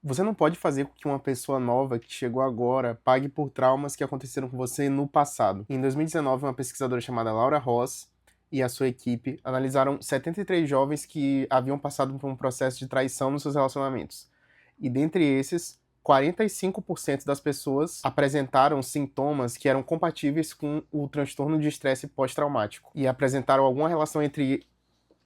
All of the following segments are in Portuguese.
Você não pode fazer com que uma pessoa nova que chegou agora pague por traumas que aconteceram com você no passado. Em 2019, uma pesquisadora chamada Laura Ross e a sua equipe analisaram 73 jovens que haviam passado por um processo de traição nos seus relacionamentos. E dentre esses, 45% das pessoas apresentaram sintomas que eram compatíveis com o transtorno de estresse pós-traumático e apresentaram alguma relação entre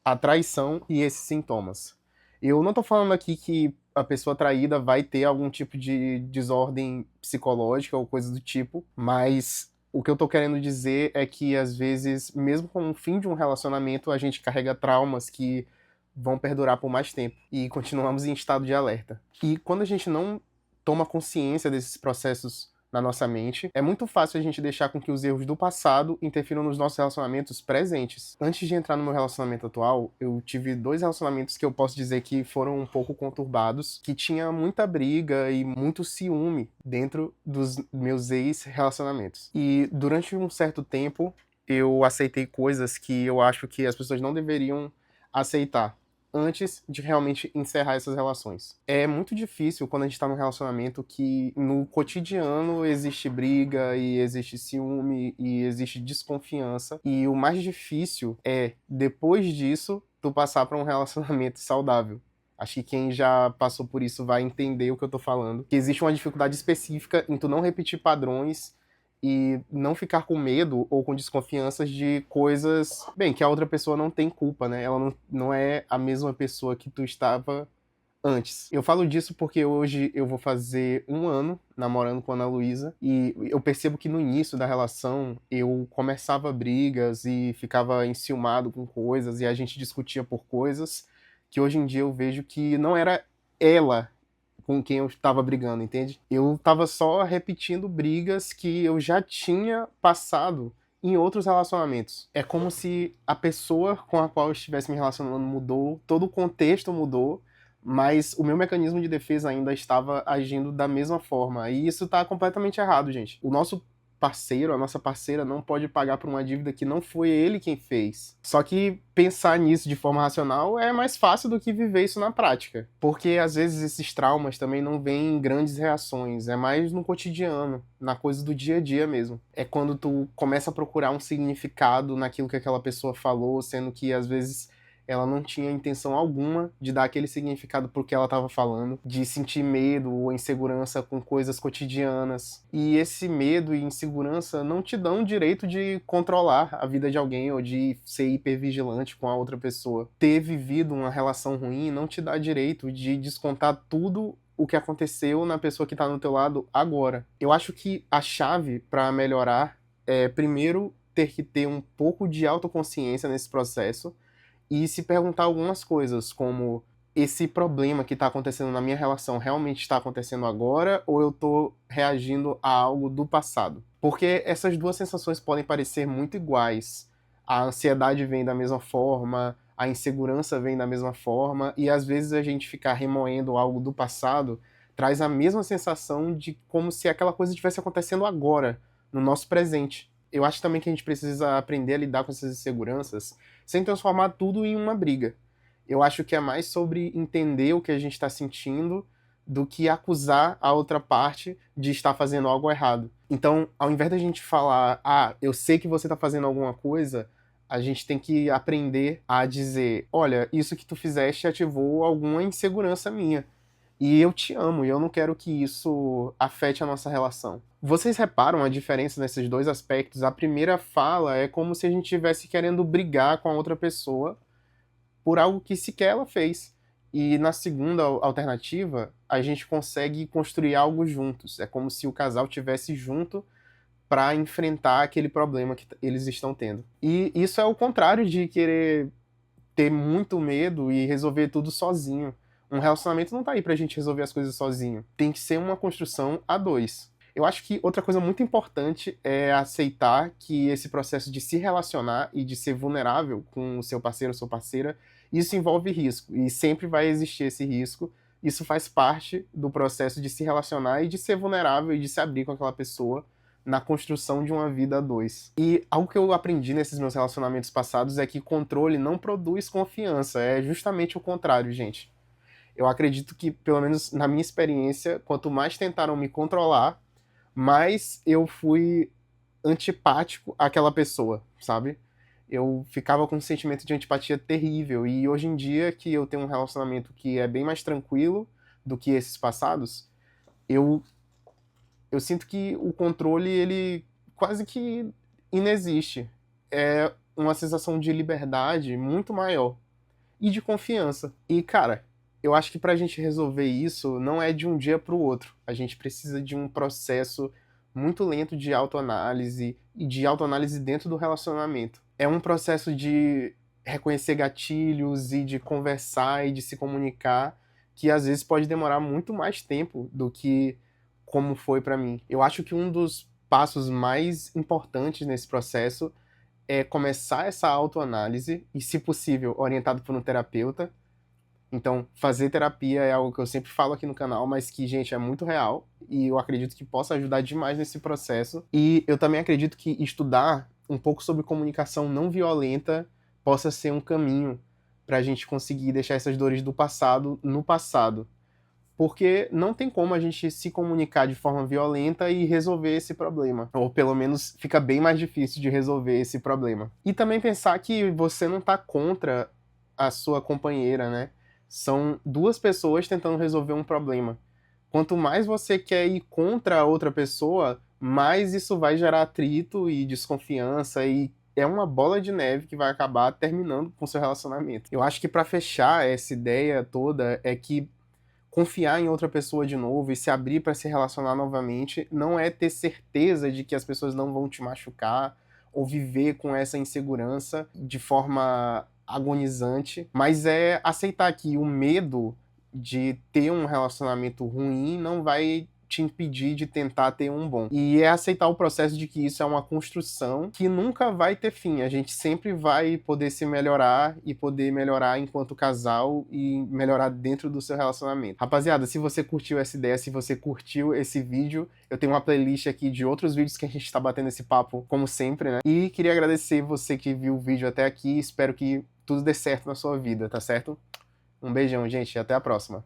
a traição e esses sintomas. Eu não tô falando aqui que a pessoa traída vai ter algum tipo de desordem psicológica ou coisa do tipo, mas o que eu tô querendo dizer é que, às vezes, mesmo com o fim de um relacionamento, a gente carrega traumas que vão perdurar por mais tempo e continuamos em estado de alerta. E quando a gente não toma consciência desses processos na nossa mente, é muito fácil a gente deixar com que os erros do passado interfiram nos nossos relacionamentos presentes. Antes de entrar no meu relacionamento atual, eu tive 2 relacionamentos que eu posso dizer que foram um pouco conturbados, que tinha muita briga e muito ciúme dentro dos meus ex-relacionamentos. E durante um certo tempo, eu aceitei coisas que eu acho que as pessoas não deveriam aceitar antes de realmente encerrar essas relações. É muito difícil quando a gente tá num relacionamento que no cotidiano existe briga e existe ciúme e existe desconfiança, e o mais difícil é, depois disso, tu passar pra um relacionamento saudável. Acho que quem já passou por isso vai entender o que eu tô falando. Que existe uma dificuldade específica em tu não repetir padrões e não ficar com medo ou com desconfianças de coisas, bem, que a outra pessoa não tem culpa, né? Ela não é a mesma pessoa que tu estava antes. Eu falo disso porque hoje eu vou fazer 1 ano namorando com a Ana Luísa e eu percebo que no início da relação eu começava brigas e ficava enciumado com coisas e a gente discutia por coisas que hoje em dia eu vejo que não era ela com quem eu estava brigando, entende? Eu estava só repetindo brigas que eu já tinha passado em outros relacionamentos. É como se a pessoa com a qual eu estivesse me relacionando mudou, todo o contexto mudou, mas o meu mecanismo de defesa ainda estava agindo da mesma forma. E isso tá completamente errado, gente. O nosso parceiro, a nossa parceira não pode pagar por uma dívida que não foi ele quem fez. Só que pensar nisso de forma racional é mais fácil do que viver isso na prática. Porque às vezes esses traumas também não vêm em grandes reações, é mais no cotidiano, na coisa do dia a dia mesmo. É quando tu começa a procurar um significado naquilo que aquela pessoa falou, sendo que às vezes ela não tinha intenção alguma de dar aquele significado pro que ela estava falando, de sentir medo ou insegurança com coisas cotidianas. E esse medo e insegurança não te dão o direito de controlar a vida de alguém ou de ser hipervigilante com a outra pessoa. Ter vivido uma relação ruim não te dá direito de descontar tudo o que aconteceu na pessoa que tá no teu lado agora. Eu acho que a chave para melhorar é, primeiro, ter que ter um pouco de autoconsciência nesse processo e se perguntar algumas coisas, como esse problema que está acontecendo na minha relação realmente está acontecendo agora ou eu estou reagindo a algo do passado? Porque essas duas sensações podem parecer muito iguais. A ansiedade vem da mesma forma, a insegurança vem da mesma forma, e às vezes a gente ficar remoendo algo do passado traz a mesma sensação de como se aquela coisa estivesse acontecendo agora, no nosso presente. Eu acho também que a gente precisa aprender a lidar com essas inseguranças sem transformar tudo em uma briga. Eu acho que é mais sobre entender o que a gente está sentindo do que acusar a outra parte de estar fazendo algo errado. Então, ao invés da gente falar, ah, eu sei que você está fazendo alguma coisa, a gente tem que aprender a dizer, olha, isso que tu fizeste ativou alguma insegurança minha. E eu te amo, e eu não quero que isso afete a nossa relação. Vocês reparam a diferença nesses dois aspectos? A primeira fala é como se a gente estivesse querendo brigar com a outra pessoa por algo que sequer ela fez. E na segunda alternativa, a gente consegue construir algo juntos. É como se o casal tivesse junto para enfrentar aquele problema que eles estão tendo. E isso é o contrário de querer ter muito medo e resolver tudo sozinho. Um relacionamento não tá aí pra gente resolver as coisas sozinho. Tem que ser uma construção a dois. Eu acho que outra coisa muito importante é aceitar que esse processo de se relacionar e de ser vulnerável com o seu parceiro ou sua parceira, isso envolve risco. E sempre vai existir esse risco. Isso faz parte do processo de se relacionar e de ser vulnerável e de se abrir com aquela pessoa na construção de uma vida a dois. E algo que eu aprendi nesses meus relacionamentos passados é que controle não produz confiança, é justamente o contrário, gente. Eu acredito que, pelo menos na minha experiência, quanto mais tentaram me controlar, mais eu fui antipático àquela pessoa, sabe? Eu ficava com um sentimento de antipatia terrível. E hoje em dia, que eu tenho um relacionamento que é bem mais tranquilo do que esses passados, eu, eu sinto que o controle, ele quase que inexiste. É uma sensação de liberdade muito maior e de confiança. E, cara, eu acho que pra gente resolver isso não é de um dia pro outro. A gente precisa de um processo muito lento de autoanálise e de autoanálise dentro do relacionamento. É um processo de reconhecer gatilhos e de conversar e de se comunicar que às vezes pode demorar muito mais tempo do que como foi pra mim. Eu acho que um dos passos mais importantes nesse processo é começar essa autoanálise e, se possível, orientado por um terapeuta. Então, fazer terapia é algo que eu sempre falo aqui no canal, mas que, gente, é muito real e eu acredito que possa ajudar demais nesse processo. E eu também acredito que estudar um pouco sobre comunicação não violenta possa ser um caminho para a gente conseguir deixar essas dores do passado no passado. Porque não tem como a gente se comunicar de forma violenta e resolver esse problema. Ou pelo menos fica bem mais difícil de resolver esse problema. E também pensar que você não está contra a sua companheira, né? São duas pessoas tentando resolver um problema. Quanto mais você quer ir contra a outra pessoa, mais isso vai gerar atrito e desconfiança e é uma bola de neve que vai acabar terminando com o seu relacionamento. Eu acho que para fechar essa ideia toda é que confiar em outra pessoa de novo e se abrir para se relacionar novamente não é ter certeza de que as pessoas não vão te machucar ou viver com essa insegurança de forma agonizante, mas é aceitar que o medo de ter um relacionamento ruim não vai te impedir de tentar ter um bom. E é aceitar o processo de que isso é uma construção que nunca vai ter fim. A gente sempre vai poder se melhorar e poder melhorar enquanto casal e melhorar dentro do seu relacionamento. Rapaziada, se você curtiu essa ideia, se você curtiu esse vídeo, eu tenho uma playlist aqui de outros vídeos que a gente tá batendo esse papo, como sempre, né? E queria agradecer você que viu o vídeo até aqui. Espero que tudo dê certo na sua vida, tá certo? Um beijão, gente, e até a próxima.